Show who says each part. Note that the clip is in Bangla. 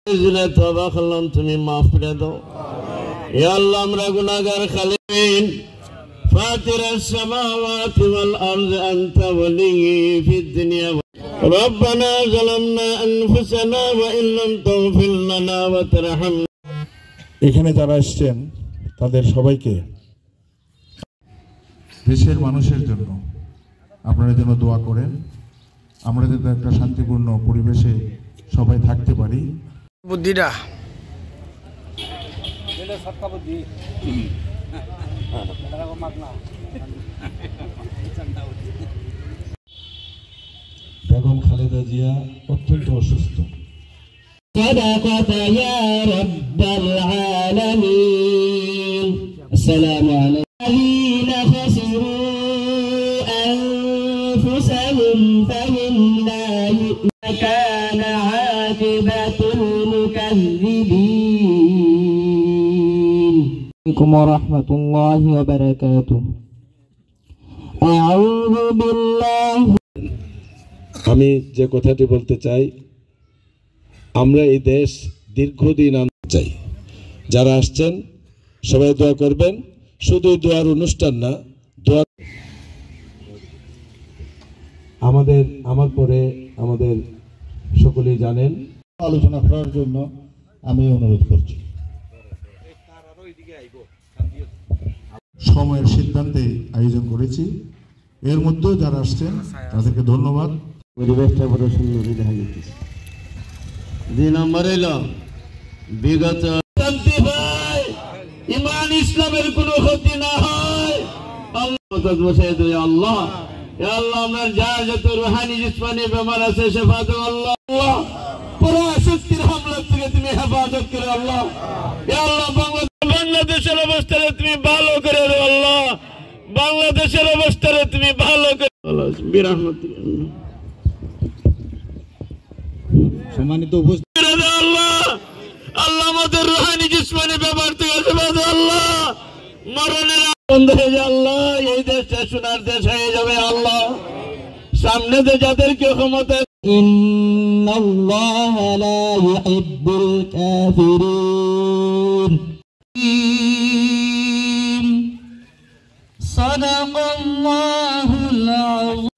Speaker 1: তওবা করলাম, তুমি মাফ করে দাও। ইয়া আল্লাহ, আমরা গুনাহগার খালিন। ফাতিরাস সামাওয়াতি ওয়াল আরদি আনতা ওয়ালিয়্যি ফিদ দুনিয়া রব্বানা যালামনা আনফুসানা ওয়া ইন লাম তাগফির লানা ওয়া তারহামনা।
Speaker 2: এখানে যারা এসেছেন তাদের সবাইকে দেশের মানুষের জন্য আপনারা যেন দোয়া করেন, আমরা যাতে একটা শান্তিপূর্ণ পরিবেশে সবাই থাকতে পারি।
Speaker 3: বুদ্ধিটা
Speaker 2: বেগম খালেদা জিয়া অত্যন্ত অসুস্থ।
Speaker 1: আসসালামু আলাইকুম। أنفسهم فهم لا كان عاقبة المكذبين. عليكم ورحمة الله وبركاته. أعوذ بالله.
Speaker 4: আমি যে কথাটি বলতে চাই, আমরা এই দেশ দীর্ঘদিন আনতে চাই। যারা আসছেন সবাই দোয়া করবেন, শুধু দোয়ার অনুষ্ঠান না, দোয়া আমার পরে আমাদের সকলেই জানেন
Speaker 2: আলোচনা করার জন্য আমি অনুরোধ করছি। সময়ের সিদ্ধান্তে আয়োজন করেছি, এর মধ্যেও যারা আসছেন তাদেরকে ধন্যবাদ।
Speaker 1: পরিবেশটা বড় সুন্দর দেখা যাচ্ছে। 2 নম্বর হলো বিগত শান্তি হয়, ঈমান ইসলামের কোনো ক্ষতি না হয়। আল্লাহ বসায় দেয়। আল্লাহ, ইয়া আল্লাহ, আমরা যার যত রুহানি জিসমানি বেমার আছে শেফা দাও আল্লাহ। পুরো শক্তির হামলা থেকে তুমি হেফাজত করে আল্লাহ। ইয়া আল্লাহ, বাংলাদেশের অবস্থারে তুমি ভালো করে দাও আল্লাহ। বাংলাদেশের অবস্থারে তুমি ভালো করে সম্মানিত উপস্থিত আল্লাহ। আল্লাহ, আমাদের রুহানি জিসমানি ব্যাপার থেকে শেফা দাও আল্লাহ। মরণের বন্ধ হয়ে যায় আল্লাহ, এই দেশটা সোনার দেশ হয়ে যাবে আল্লাহ। সামনে যে যাদেরকে ক্ষমতা, ইন্নাল্লাহ লা ইউহিব্বুল কাফিরিন। সাদাকাল্লাহুল আযীম।